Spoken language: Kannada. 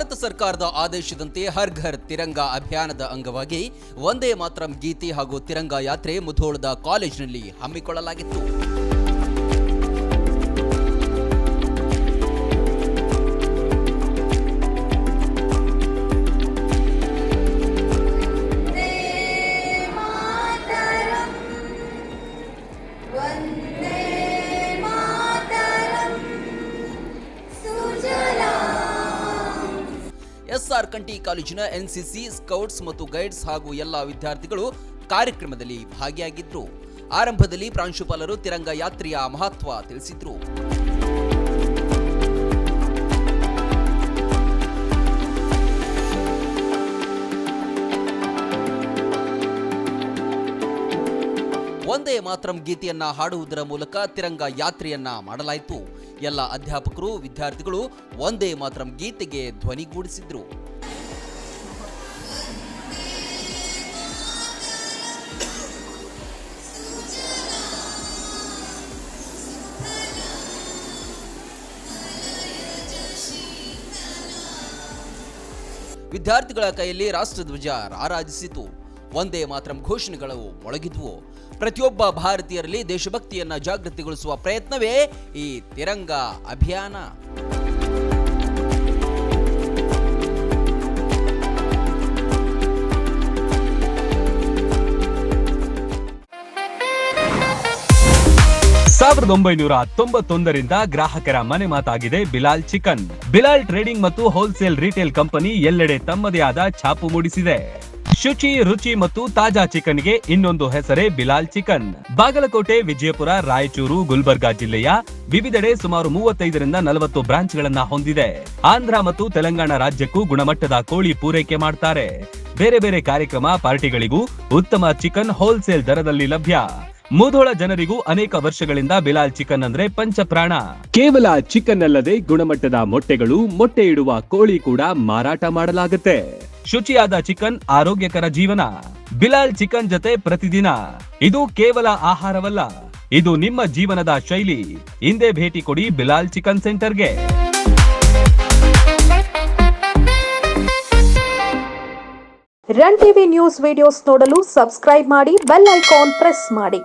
ಭಾರತ ಸರ್ಕಾರದ ಆದೇಶದಂತೆ ಹರ್ ಘರ್ ತಿರಂಗಾ ಅಭಿಯಾನದ ಅಂಗವಾಗಿ ವಂದೇ ಮಾತರಂ ಗೀತೆ ಹಾಗೂ ತಿರಂಗಾ ಯಾತ್ರೆ ಮುಧೋಳದ ಕಾಲೇಜಿನಲ್ಲಿ ಹಮ್ಮಿಕೊಳ್ಳಲಾಗಿತ್ತು. ಎಸ್ಆರ್ ಕಂಠಿ ಕಾಲೇಜಿನ ಎನ್ಸಿಸಿ, ಸ್ಕೌಟ್ಸ್ ಮತ್ತು ಗೈಡ್ಸ್ ಹಾಗೂ ಎಲ್ಲ ವಿದ್ಯಾರ್ಥಿಗಳು ಕಾರ್ಯಕ್ರಮದಲ್ಲಿ ಭಾಗಿಯಾಗಿದ್ದರು. ಆರಂಭದಲ್ಲಿ ಪ್ರಾಂಶುಪಾಲರು ತಿರಂಗಾ ಯಾತ್ರೆಯ ಮಹತ್ವ ತಿಳಿಸಿದ್ರು. ವಂದೇ ಮಾತರಂ ಗೀತೆಯನ್ನ ಹಾಡುವುದರ ಮೂಲಕ ತಿರಂಗಾ ಯಾತ್ರೆಯನ್ನ ಮಾಡಲಾಯಿತು. ಎಲ್ಲ ಅಧ್ಯಾಪಕರು, ವಿದ್ಯಾರ್ಥಿಗಳು ವಂದೇ ಮಾತರಂ ಗೀತೆಗೆ ಧ್ವನಿಗೂಡಿಸಿದ್ರು. ವಿದ್ಯಾರ್ಥಿಗಳ ಕೈಯಲ್ಲಿ ರಾಷ್ಟ್ರಧ್ವಜ ರಾರಾಜಿಸಿತು. ವಂದೇ ಮಾತರಂ ಘೋಷಣೆಗಳು ಮೊಳಗಿದ್ವು. ಪ್ರತಿಯೊಬ್ಬ ಭಾರತೀಯರಲ್ಲಿ ದೇಶಭಕ್ತಿಯನ್ನ ಜಾಗೃತಿಗೊಳಿಸುವ ಪ್ರಯತ್ನವೇ ಈ ತಿರಂಗಾ ಅಭಿಯಾನ. ಸಾವಿರದ 1991ರಿಂದ ಗ್ರಾಹಕರ ಮನೆ ಮಾತಾಗಿದೆ ಬಿಲಾಲ್ ಚಿಕನ್. ಬಿಲಾಲ್ ಟ್ರೇಡಿಂಗ್ ಮತ್ತು ಹೋಲ್ಸೇಲ್ ರಿಟೇಲ್ ಕಂಪನಿ ಎಲ್ಲೆಡೆ ತಮ್ಮದೇ ಆದ ಛಾಪು ಮೂಡಿಸಿದೆ. ಶುಚಿ, ರುಚಿ ಮತ್ತು ತಾಜಾ ಚಿಕನ್ಗೆ ಇನ್ನೊಂದು ಹೆಸರೇ ಬಿಲಾಲ್ ಚಿಕನ್. ಬಾಗಲಕೋಟೆ, ವಿಜಯಪುರ, ರಾಯಚೂರು, ಗುಲ್ಬರ್ಗಾ ಜಿಲ್ಲೆಯ ವಿವಿಧೆಡೆ ಸುಮಾರು 35ರಿಂದ 40 ಬ್ರಾಂಚ್ಗಳನ್ನ ಹೊಂದಿದೆ. ಆಂಧ್ರ ಮತ್ತು ತೆಲಂಗಾಣ ರಾಜ್ಯಕ್ಕೂ ಗುಣಮಟ್ಟದ ಕೋಳಿ ಪೂರೈಕೆ ಮಾಡ್ತಾರೆ. ಬೇರೆ ಬೇರೆ ಕಾರ್ಯಕ್ರಮ, ಪಾರ್ಟಿಗಳಿಗೂ ಉತ್ತಮ ಚಿಕನ್ ಹೋಲ್ಸೇಲ್ ದರದಲ್ಲಿ ಲಭ್ಯ. ಮುಧೋಳ ಜನರಿಗೂ ಅನೇಕ ವರ್ಷಗಳಿಂದ ಬಿಲಾಲ್ ಚಿಕನ್ ಅಂದ್ರೆ ಪಂಚಪ್ರಾಣ. ಕೇವಲ ಚಿಕನ್ ಅಲ್ಲದೆ ಗುಣಮಟ್ಟದ ಮೊಟ್ಟೆಗಳು, ಮೊಟ್ಟೆ ಇಡುವ ಕೋಳಿ ಕೂಡ ಮಾರಾಟ ಮಾಡಲಾಗುತ್ತೆ. ಶುಚಿಯಾದ ಚಿಕನ್, ಆರೋಗ್ಯಕರ ಜೀವನ. ಬಿಲಾಲ್ ಚಿಕನ್ ಜೊತೆ ಪ್ರತಿದಿನ. ಇದು ಕೇವಲ ಆಹಾರವಲ್ಲ, ಇದು ನಿಮ್ಮ ಜೀವನದ ಶೈಲಿ. ಹಿಂದೆ ಭೇಟಿ ಕೊಡಿ ಬಿಲಾಲ್ ಚಿಕನ್ ಸೆಂಟರ್ಗೆ. ರನ್ ಟಿವಿ ನ್ಯೂಸ್ ವಿಡಿಯೋಸ್ ನೋಡಲು ಸಬ್ಸ್ಕ್ರೈಬ್ ಮಾಡಿ, ಬೆಲ್ ಐಕಾನ್ ಪ್ರೆಸ್ ಮಾಡಿ.